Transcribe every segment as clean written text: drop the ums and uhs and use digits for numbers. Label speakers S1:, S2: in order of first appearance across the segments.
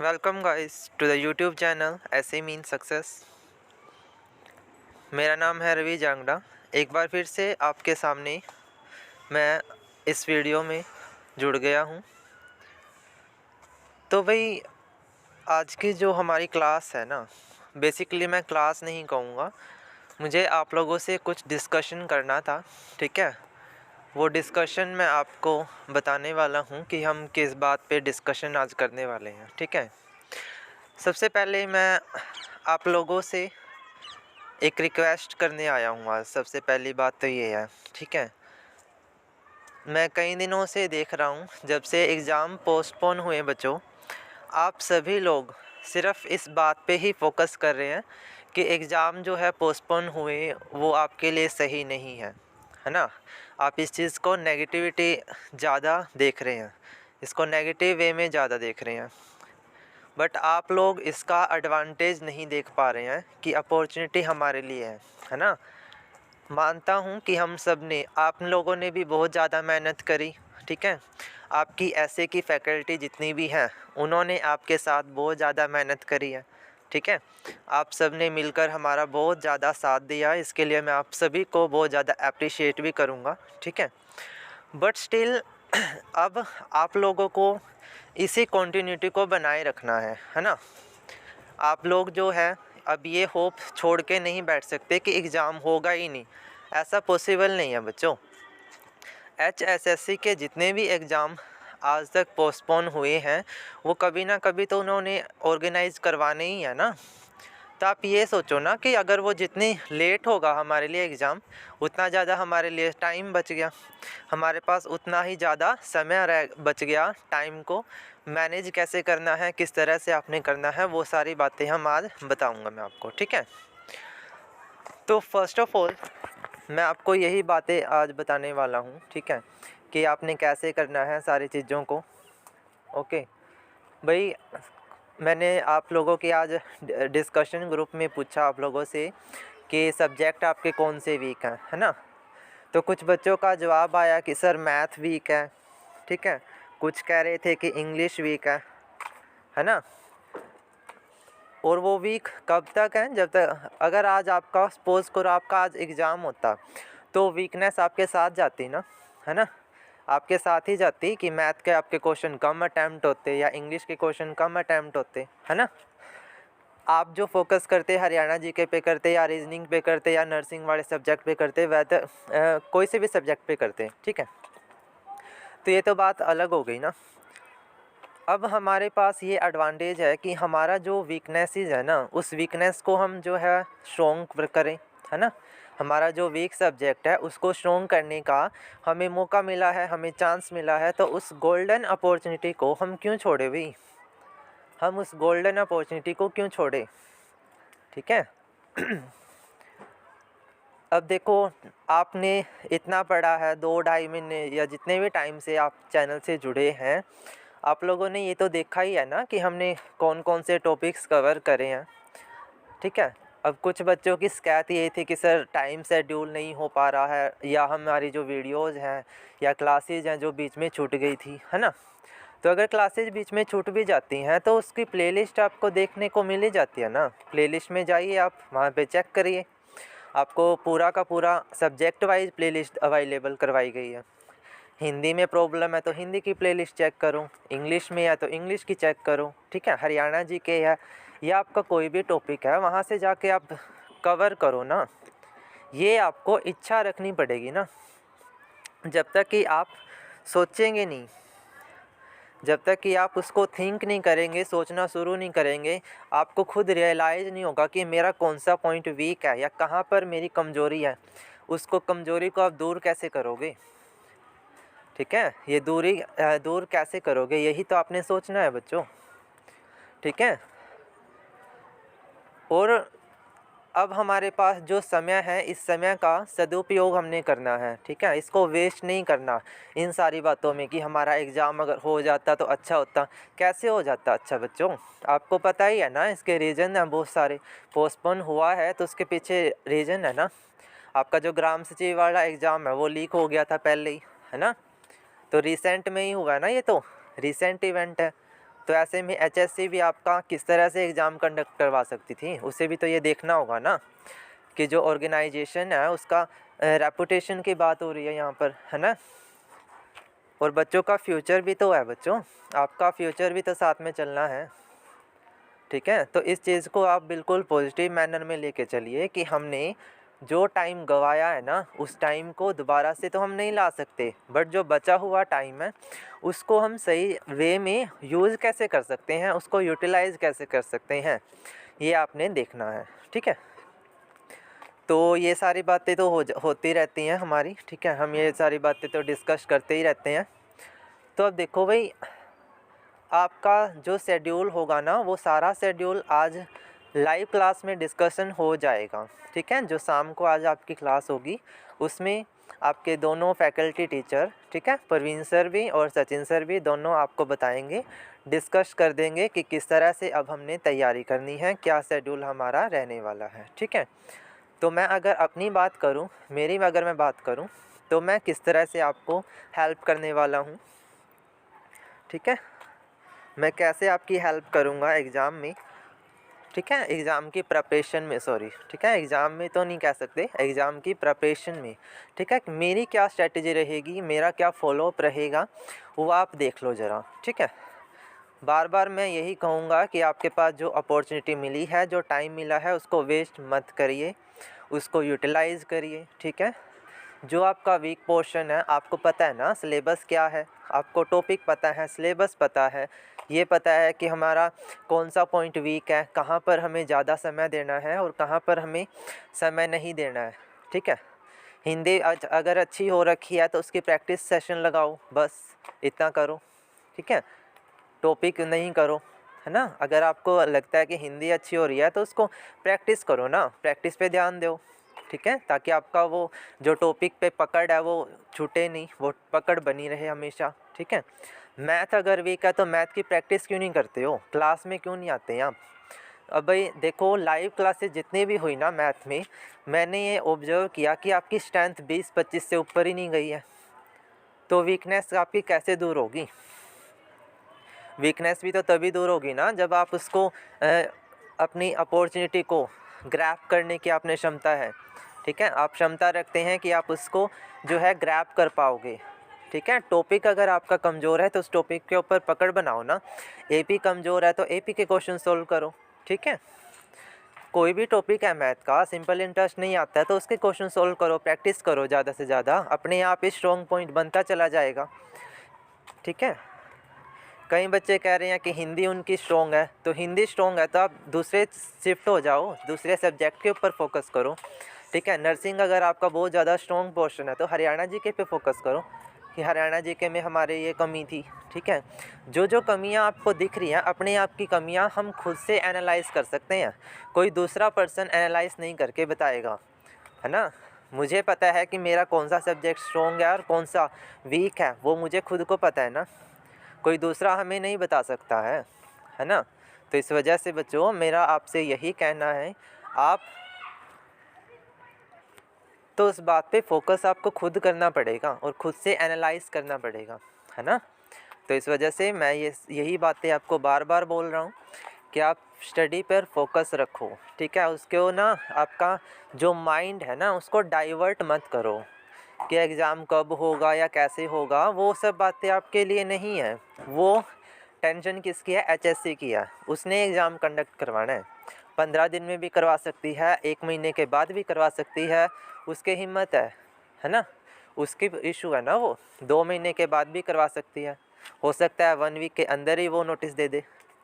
S1: Welcome guys to the YouTube channel ऐसे mean success. मेरा नाम है रवि जांगड़ा। एक बार फिर से आपके सामने मैं इस वीडियो में जुड़ गया हूँ। तो भाई आज की जो हमारी क्लास है ना, बेसिकली मैं क्लास नहीं कहूँगा, मुझे आप लोगों से कुछ डिस्कशन करना था। ठीक है, वो डिस्कशन मैं आपको बताने वाला हूँ कि हम किस बात पे डिस्कशन आज करने वाले हैं। ठीक है, सबसे पहले मैं आप लोगों से एक रिक्वेस्ट करने आया हूँ आज। सबसे पहली बात तो ये है, ठीक है, मैं कई दिनों से देख रहा हूँ जब से एग्ज़ाम पोस्टपोन हुए बच्चों, आप सभी लोग सिर्फ़ इस बात पे ही फोकस कर रहे हैं कि एग्ज़ाम जो है पोस्टपोन हुए वो आपके लिए सही नहीं है ना। आप इस चीज़ को नेगेटिविटी ज़्यादा देख रहे हैं, इसको नेगेटिव वे में ज़्यादा देख रहे हैं। बट आप लोग इसका एडवांटेज नहीं देख पा रहे हैं कि अपॉर्चुनिटी हमारे लिए है ना। मानता हूँ कि हम सब ने, आप लोगों ने भी बहुत ज़्यादा मेहनत करी। ठीक है, आपकी ऐसे की फैकल्टी जितनी भी हैं उन्होंने आपके साथ बहुत ज़्यादा मेहनत करी है। ठीक है, आप सब ने मिलकर हमारा बहुत ज़्यादा साथ दिया, इसके लिए मैं आप सभी को बहुत ज़्यादा अप्रिशिएट भी करूँगा। ठीक है, बट स्टिल अब आप लोगों को इसी कंटिन्यूटी को बनाए रखना है ना। आप लोग जो है अब ये होप छोड़ के नहीं बैठ सकते कि एग्ज़ाम होगा ही नहीं, ऐसा पॉसिबल नहीं है बच्चों। HSSC के जितने भी एग्ज़ाम आज तक पोस्टपोन हुए हैं वो कभी ना कभी तो उन्होंने ऑर्गेनाइज़ करवाने ही है ना। तो आप ये सोचो ना कि अगर वो जितनी लेट होगा हमारे लिए एग्ज़ाम, उतना ज़्यादा हमारे लिए टाइम बच गया, हमारे पास उतना ही ज़्यादा समय रह बच गया। टाइम को मैनेज कैसे करना है, किस तरह से आपने करना है, वो सारी बातें हम आज बताऊंगा मैं आपको। ठीक है, तो फर्स्ट ऑफ ऑल मैं आपको यही बातें आज बताने वाला हूँ। ठीक है, कि आपने कैसे करना है सारी चीज़ों को। ओके भाई, मैंने आप लोगों के आज डिस्कशन ग्रुप में पूछा आप लोगों से कि सब्जेक्ट आपके कौन से वीक हैं, है ना। तो कुछ बच्चों का जवाब आया कि सर मैथ वीक है। ठीक है, कुछ कह रहे थे कि इंग्लिश वीक है ना। और वो वीक कब तक है, जब तक, अगर आज आपका सपोज़ करो आपका आज एग्ज़ाम होता तो वीकनेस आपके साथ जाती ना, है ना। आपके साथ ही जाती कि मैथ के आपके क्वेश्चन कम अटैम्प्ट होते या इंग्लिश के क्वेश्चन कम अटैम्प्ट होते, है ना। आप जो फोकस करते हरियाणा जीके पे करते या रीजनिंग पे करते या नर्सिंग वाले सब्जेक्ट पे करते, वैसे कोई से भी सब्जेक्ट पे करते। ठीक है, तो ये तो बात अलग हो गई ना। अब हमारे पास ये एडवांटेज है कि हमारा जो वीकनेसेस है ना, उस वीकनेस को हम जो है स्ट्रॉन्ग करें, है ना। हमारा जो वीक सब्जेक्ट है उसको स्ट्रॉन्ग करने का हमें मौका मिला है, हमें चांस मिला है, तो उस गोल्डन अपॉर्चुनिटी को हम क्यों छोड़े भाई, हम उस गोल्डन अपॉर्चुनिटी को क्यों छोड़े। ठीक है, अब देखो, आपने इतना पढ़ा है 2-2.5 महीने या जितने भी टाइम से आप चैनल से जुड़े हैं, आप लोगों ने ये तो देखा ही है ना कि हमने कौन कौन से टॉपिक्स कवर करे हैं। ठीक है, अब कुछ बच्चों की शिकायत ये थी कि सर टाइम शेड्यूल नहीं हो पा रहा है, या हमारी जो वीडियोज़ हैं या क्लासेज हैं जो बीच में छूट गई थी, है ना। तो अगर क्लासेज बीच में छूट भी जाती हैं तो उसकी प्लेलिस्ट आपको देखने को मिल ही जाती है ना। प्लेलिस्ट में जाइए, आप वहाँ पे चेक करिए, आपको पूरा का पूरा सब्जेक्ट वाइज प्लेलिस्ट अवेलेबल करवाई गई है। हिंदी में प्रॉब्लम है तो हिंदी की प्लेलिस्ट चेक करो, इंग्लिश में है तो इंग्लिश की चेक करो। ठीक है, हरियाणा जी के है या आपका कोई भी टॉपिक है, वहाँ से जाके आप कवर करो ना। ये आपको इच्छा रखनी पड़ेगी ना। जब तक कि आप सोचेंगे नहीं, जब तक कि आप उसको थिंक नहीं करेंगे, सोचना शुरू नहीं करेंगे, आपको खुद रियलाइज़ नहीं होगा कि मेरा कौन सा पॉइंट वीक है या कहाँ पर मेरी कमज़ोरी है। उसको कमज़ोरी को आप दूर कैसे करोगे। ठीक है, ये दूर कैसे करोगे, यही तो आपने सोचना है बच्चों। ठीक है, और अब हमारे पास जो समय है, इस समय का सदुपयोग हमने करना है। ठीक है, इसको वेस्ट नहीं करना इन सारी बातों में कि हमारा एग्ज़ाम अगर हो जाता तो अच्छा होता। कैसे हो जाता अच्छा बच्चों, आपको पता ही है ना, इसके रीज़न हैं बहुत सारे। पोस्टपोन हुआ है तो उसके पीछे रीज़न है ना। आपका जो ग्राम सचिव वाला एग्ज़ाम है वो लीक हो गया था पहले ही, है ना। तो रिसेंट में ही हुआ है ना, ये तो रिसेंट इवेंट है। तो ऐसे में HSC भी आपका किस तरह से एग्ज़ाम कंडक्ट करवा सकती थी, उसे भी तो ये देखना होगा ना कि जो ऑर्गेनाइजेशन है उसका रेपुटेशन की बात हो रही है यहाँ पर, है ना। और बच्चों का फ्यूचर भी तो है, बच्चों आपका फ्यूचर भी तो साथ में चलना है, ठीक है। तो इस चीज़ को आप बिल्कुल पॉजिटिव मैनर में लेके चलिए कि हमने जो टाइम गंवाया है ना, उस टाइम को दोबारा से तो हम नहीं ला सकते, बट जो बचा हुआ टाइम है उसको हम सही वे में यूज़ कैसे कर सकते हैं, उसको यूटिलाइज़ कैसे कर सकते हैं, ये आपने देखना है, ठीक है। तो ये सारी बातें तो होती रहती हैं हमारी, ठीक है, हम ये सारी बातें तो डिस्कस करते ही रहते हैं। तो अब देखो भाई, आपका जो शेड्यूल होगा ना, वो सारा शेड्यूल आज लाइव क्लास में डिस्कशन हो जाएगा, ठीक है। जो शाम को आज आपकी क्लास होगी उसमें आपके दोनों फैकल्टी टीचर, ठीक है, परवीन सर भी और सचिन सर भी, दोनों आपको बताएंगे, डिस्कस कर देंगे कि किस तरह से अब हमने तैयारी करनी है, क्या शेड्यूल हमारा रहने वाला है, ठीक है। तो मैं अगर अपनी बात करूं, अगर मैं बात करूं तो मैं किस तरह से आपको हेल्प करने वाला हूं, ठीक है। मैं कैसे आपकी हेल्प करूंगा एग्ज़ाम में, ठीक है, एग्ज़ाम की प्रिपरेशन में, सॉरी, ठीक है, एग्ज़ाम में तो नहीं कह सकते, एग्ज़ाम की प्रिपरेशन में, ठीक है। मेरी क्या स्ट्रेटजी रहेगी, मेरा क्या फॉलोअप रहेगा, वो आप देख लो ज़रा, ठीक है। बार बार मैं यही कहूँगा कि आपके पास जो अपॉर्चुनिटी मिली है, जो टाइम मिला है, उसको वेस्ट मत करिए, उसको यूटिलाइज़ करिए, ठीक है। जो आपका वीक पोर्शन है, आपको पता है ना सिलेबस क्या है, आपको टॉपिक पता है, सिलेबस पता है, ये पता है कि हमारा कौन सा पॉइंट वीक है, कहाँ पर हमें ज़्यादा समय देना है और कहाँ पर हमें समय नहीं देना है, ठीक है। हिंदी अगर अच्छी हो रखी है तो उसकी प्रैक्टिस सेशन लगाओ, बस इतना करो, ठीक है। टॉपिक नहीं करो, है ना। अगर आपको लगता है कि हिंदी अच्छी हो रही है तो उसको प्रैक्टिस करो ना, प्रैक्टिस पे ध्यान दो, ठीक है, ताकि आपका वो जो टॉपिक पे पकड़ है वो छूटे नहीं, वो पकड़ बनी रहे हमेशा, ठीक है। मैथ अगर वीक है तो मैथ की प्रैक्टिस क्यों नहीं करते हो, क्लास में क्यों नहीं आते हैं आप। अब भाई देखो, लाइव क्लासेस जितनी भी हुई ना मैथ में, मैंने ये ऑब्जर्व किया कि आपकी स्ट्रेंथ 20-25 से ऊपर ही नहीं गई है, तो वीकनेस आपकी कैसे दूर होगी। वीकनेस भी तो तभी दूर होगी ना जब आप उसको अपनी अपॉर्चुनिटी को ग्रैब करने की आपने क्षमता है, ठीक है, आप क्षमता रखते हैं कि आप उसको जो है ग्रैब कर पाओगे, ठीक है। टॉपिक अगर आपका कमज़ोर है तो उस टॉपिक के ऊपर पकड़ बनाओ ना, एपी कमज़ोर है तो एपी के क्वेश्चन सोल्व करो, ठीक है। कोई भी टॉपिक है मैथ का, सिंपल इंटरेस्ट नहीं आता है तो उसके क्वेश्चन सोल्व करो, प्रैक्टिस करो ज़्यादा से ज़्यादा, अपने आप ही स्ट्रॉन्ग पॉइंट बनता चला जाएगा, ठीक है। कई बच्चे कह रहे हैं कि हिंदी उनकी स्ट्रॉन्ग है, तो हिंदी स्ट्रॉन्ग है तो आप दूसरे शिफ्ट हो जाओ, दूसरे सब्जेक्ट के ऊपर फोकस करो, ठीक है। नर्सिंग अगर आपका बहुत ज़्यादा स्ट्रॉन्ग पोर्शन है तो हरियाणा जीके पे फोकस करो कि हरियाणा जीके में हमारे ये कमी थी, ठीक है। जो जो कमियां आपको दिख रही हैं, अपने आप की कमियां हम खुद से एनालाइज कर सकते हैं, कोई दूसरा पर्सन एनालाइज नहीं करके बताएगा, है ना। मुझे पता है कि मेरा कौन सा सब्जेक्ट स्ट्रॉन्ग है और कौन सा वीक है, वो मुझे खुद को पता है ना, कोई दूसरा हमें नहीं बता सकता है ना। तो इस वजह से बच्चों, मेरा आपसे यही कहना है, आप तो उस बात पे फोकस आपको खुद करना पड़ेगा और खुद से एनालाइज करना पड़ेगा, है ना। तो इस वजह से मैं यही बातें आपको बार बार बोल रहा हूँ कि आप स्टडी पर फोकस रखो, ठीक है। उसको ना आपका जो माइंड है ना, उसको डाइवर्ट मत करो कि एग्ज़ाम कब होगा या कैसे होगा, वो सब बातें आपके लिए नहीं है। वो टेंशन किसकी है, HSC की है, उसने एग्ज़ाम कंडक्ट करवाना है, 15 दिन में भी करवा सकती है, 1 महीने के बाद भी करवा सकती है, उसके हिम्मत है ना, उसकी इशू है ना, वो 2 महीने के बाद भी करवा सकती है, हो सकता है 1 वीक के अंदर ही वो नोटिस दे दे,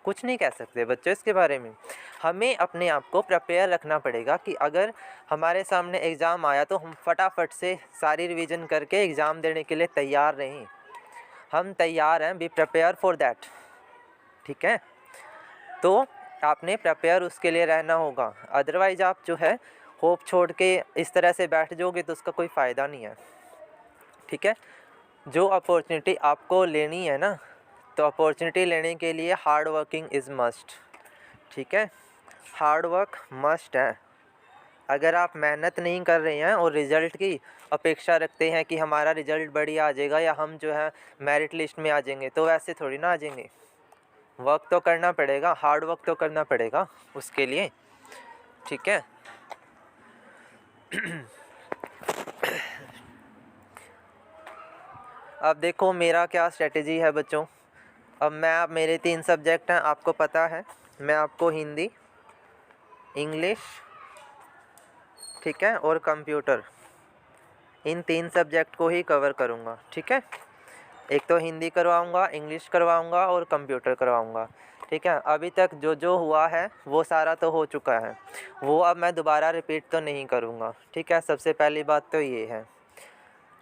S1: कुछ नहीं कह सकते बच्चों इसके बारे में। हमें अपने आप को प्रिपेयर रखना पड़ेगा कि अगर हमारे सामने एग्ज़ाम आया तो हम फटाफट से सारी रिवीजन करके एग्ज़ाम देने के लिए तैयार रहें, हम तैयार हैं, बी प्रिपेयर फॉर दैट, ठीक है। तो आपने प्रिपेयर उसके लिए रहना होगा, अदरवाइज़ आप जो है होप छोड़ के इस तरह से बैठ जाओगे तो उसका कोई फ़ायदा नहीं है, ठीक है। जो अपॉर्चुनिटी आपको लेनी है ना, तो अपॉर्चुनिटी लेने के लिए हार्ड वर्किंग इज़ मस्ट, ठीक है, हार्ड वर्क मस्ट है। अगर आप मेहनत नहीं कर रहे हैं और रिज़ल्ट की अपेक्षा रखते हैं कि हमारा रिज़ल्ट बढ़िया आ जाएगा या हम जो है मेरिट लिस्ट में आ जाएंगे, तो वैसे थोड़ी ना आ जाएंगे, वर्क तो करना पड़ेगा, हार्ड वर्क तो करना पड़ेगा उसके लिए, ठीक है। अब देखो मेरा क्या स्ट्रेटेजी है बच्चों। अब मेरे 3 सब्जेक्ट हैं, आपको पता है। मैं आपको हिंदी, इंग्लिश, ठीक है, और कंप्यूटर, इन 3 सब्जेक्ट को ही कवर करूँगा, ठीक है। एक तो हिंदी करवाऊँगा, इंग्लिश करवाऊँगा और कंप्यूटर करवाऊँगा, ठीक है। अभी तक जो जो हुआ है वो सारा तो हो चुका है, वो अब मैं दोबारा रिपीट तो नहीं करूँगा, ठीक है। सबसे पहली बात तो ये है।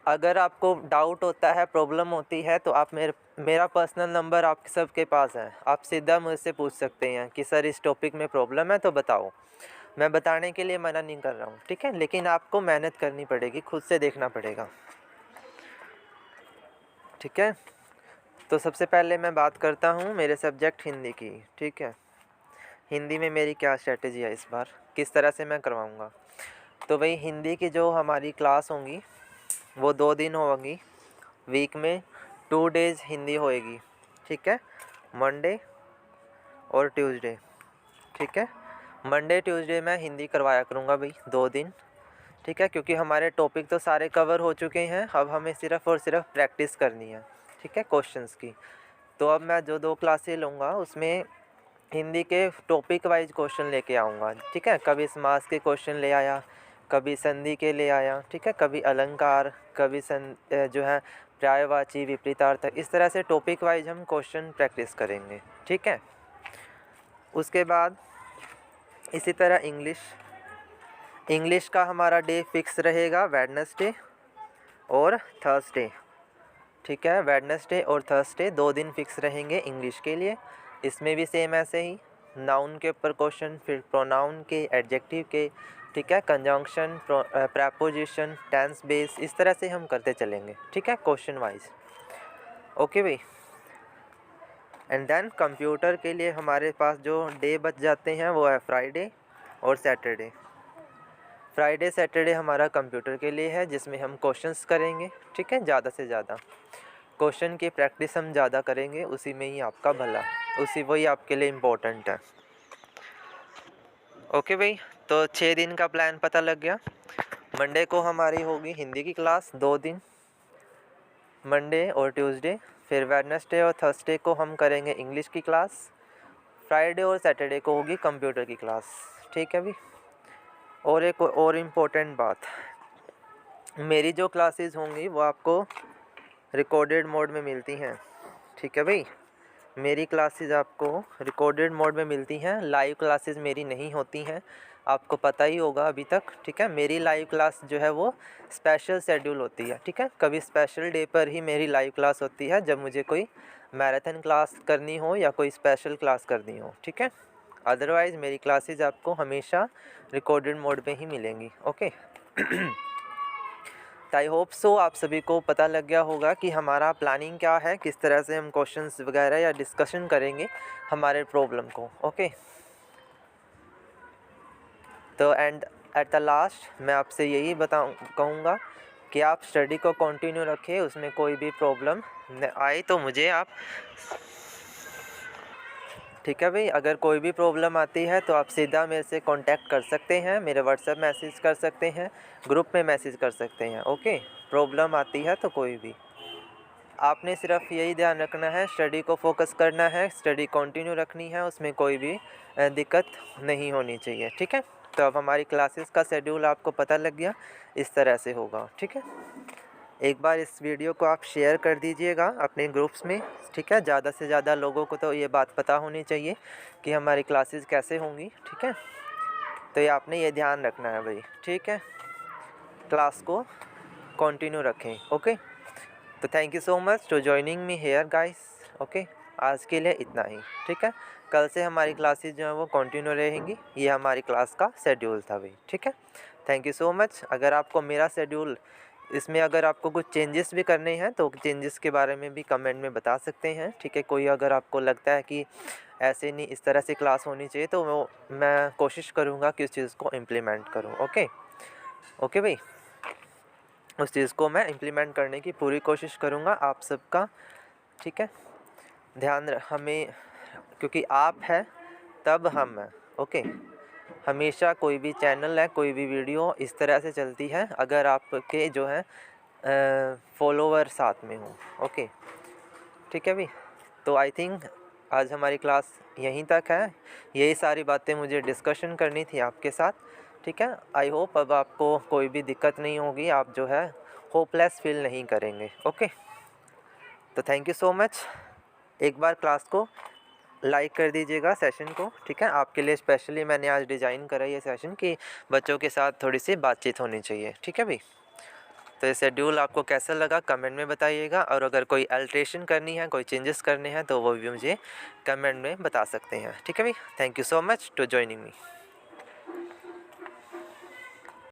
S1: अगर आपको डाउट होता है, प्रॉब्लम होती है, तो आप मेरा पर्सनल नंबर आप सबके पास है, आप सीधा मुझसे पूछ सकते हैं कि सर इस टॉपिक में प्रॉब्लम है तो बताओ। मैं बताने के लिए मना नहीं कर रहा हूँ, ठीक है, लेकिन आपको मेहनत करनी पड़ेगी, खुद से देखना पड़ेगा, ठीक है। तो सबसे पहले मैं बात करता हूँ मेरे सब्जेक्ट हिंदी की, ठीक है। हिंदी में मेरी क्या स्ट्रेटेजी है इस बार, किस तरह से मैं करवाऊँगा। तो भाई हिंदी की जो हमारी क्लास होंगी वो 2 दिन होगी, वीक में 2 डेज़ हिंदी होएगी, ठीक है, मंडे और ट्यूसडे, ठीक है। मंडे ट्यूसडे मैं हिंदी करवाया करूँगा भाई 2 दिन, ठीक है, क्योंकि हमारे टॉपिक तो सारे कवर हो चुके हैं, अब हमें सिर्फ़ और सिर्फ प्रैक्टिस करनी है, ठीक है, क्वेश्चंस की। तो अब मैं जो 2 क्लासें लूँगा उसमें हिंदी के टॉपिक वाइज क्वेश्चन लेके आऊँगा, ठीक है। कभी समास के क्वेश्चन ले आया, कभी संधि के ले आया, ठीक है, कभी अलंकार, कभी जो है पर्यायवाची, विपरीतार्थक, इस तरह से टॉपिक वाइज हम क्वेश्चन प्रैक्टिस करेंगे, ठीक है। उसके बाद इसी तरह इंग्लिश का हमारा डे फिक्स रहेगा वेडनेसडे और थर्सडे, ठीक है। वेडनेसडे और थर्सडे 2 दिन फिक्स रहेंगे इंग्लिश के लिए। इसमें भी सेम ऐसे ही नाउन के ऊपर क्वेश्चन, फिर प्रोनाउन के, एडजेक्टिव के, ठीक है, कंजंक्शन, प्रेपोजिशन, टेंस बेस, इस तरह से हम करते चलेंगे, ठीक है, क्वेश्चन वाइज। ओके भाई। एंड देन कंप्यूटर के लिए हमारे पास जो डे बच जाते हैं वो है फ्राइडे और सैटरडे। फ्राइडे सैटरडे हमारा कंप्यूटर के लिए है, जिसमें हम क्वेश्चंस करेंगे, ठीक है, ज़्यादा से ज़्यादा क्वेश्चन की प्रैक्टिस हम ज़्यादा करेंगे, उसी में ही आपका भला, वही आपके लिए इम्पोर्टेंट है। ओके भाई, तो 6 दिन का प्लान पता लग गया। मंडे को हमारी होगी हिंदी की क्लास 2 दिन, मंडे और ट्यूसडे। फिर वेडनेसडे और थर्सडे को हम करेंगे इंग्लिश की क्लास। फ्राइडे और सैटरडे को होगी कंप्यूटर की क्लास, ठीक है भाई। और एक और इम्पोर्टेंट बात, मेरी जो क्लासेस होंगी वो आपको रिकॉर्डेड मोड में मिलती हैं, ठीक है भाई। मेरी क्लासेस आपको रिकॉर्डेड मोड में मिलती हैं, लाइव क्लासेस मेरी नहीं होती हैं, आपको पता ही होगा अभी तक, ठीक है। मेरी लाइव क्लास जो है वो स्पेशल शेड्यूल होती है, ठीक है। कभी स्पेशल डे पर ही मेरी लाइव क्लास होती है, जब मुझे कोई मैराथन क्लास करनी हो या कोई स्पेशल क्लास करनी हो, ठीक है। अदरवाइज़ मेरी क्लासेस आपको हमेशा रिकॉर्डेड मोड में ही मिलेंगी, ओके। आई होप सो आप सभी को पता लग गया होगा कि हमारा प्लानिंग क्या है, किस तरह से हम क्वेश्चंस वगैरह या डिस्कशन करेंगे हमारे प्रॉब्लम को, ओके। तो एंड एट द लास्ट मैं आपसे यही कहूँगा कि आप स्टडी को कंटिन्यू रखें, उसमें कोई भी प्रॉब्लम आए तो मुझे आप, ठीक है भाई, अगर कोई भी प्रॉब्लम आती है तो आप सीधा मेरे से कांटेक्ट कर सकते हैं, मेरे व्हाट्सएप मैसेज कर सकते हैं, ग्रुप में मैसेज कर सकते हैं, ओके। प्रॉब्लम आती है तो कोई भी, आपने सिर्फ यही ध्यान रखना है, स्टडी को फोकस करना है, स्टडी कंटिन्यू रखनी है, उसमें कोई भी दिक्कत नहीं होनी चाहिए, ठीक है। तो अब हमारी क्लासेस का शेड्यूल आपको पता लग गया, इस तरह से होगा, ठीक है। एक बार इस वीडियो को आप शेयर कर दीजिएगा अपने ग्रुप्स में, ठीक है। ज़्यादा से ज़्यादा लोगों को तो ये बात पता होनी चाहिए कि हमारी क्लासेस कैसे होंगी, ठीक है। तो ये आपने ये ध्यान रखना है भाई, ठीक है। क्लास को कंटिन्यू रखें, ओके। तो thank you so much to joining me here guys, okay. आज के लिए इतना ही, ठीक है। कल से हमारी क्लासेस जो है वो कंटिन्यू रहेंगी, ये हमारी क्लास का शेड्यूल था भाई, ठीक है। Thank you so much. अगर आपको मेरा शेड्यूल, इसमें अगर आपको कुछ चेंजेस भी करने हैं तो चेंजेस के बारे में भी कमेंट में बता सकते हैं, ठीक है। कोई अगर आपको लगता है कि ऐसे नहीं, इस तरह से क्लास होनी चाहिए, तो वो मैं कोशिश करूँगा कि उस चीज़ को इम्प्लीमेंट करूँ, ओके। ओके भाई, उस चीज़ को मैं इम्प्लीमेंट करने की पूरी कोशिश करूँगा आप सबका, ठीक है। हमें क्योंकि आप हैं तब हम हैं। ओके, हमेशा कोई भी चैनल है, कोई भी वीडियो इस तरह से चलती है अगर आपके जो है फॉलोवर साथ में हों। ओके, ठीक है भी। तो आई थिंक आज हमारी क्लास यहीं तक है। यही सारी बातें मुझे डिस्कशन करनी थी आपके साथ, ठीक है। आई होप अब आपको कोई भी दिक्कत नहीं होगी, आप जो है होपलेस फील नहीं करेंगे। ओके, तो थैंक यू सो मच। एक बार क्लास को लाइक कर दीजिएगा, सेशन को, ठीक है। आपके लिए स्पेशली मैंने आज डिज़ाइन करा ये सेशन कि बच्चों के साथ थोड़ी सी बातचीत होनी चाहिए, ठीक है भाई। तो ये शेड्यूल आपको कैसा लगा कमेंट में बताइएगा, और अगर कोई अल्ट्रेशन करनी है, कोई चेंजेस करने हैं तो वो भी मुझे कमेंट में बता सकते हैं, ठीक है भाई। Thank you so much to joining me.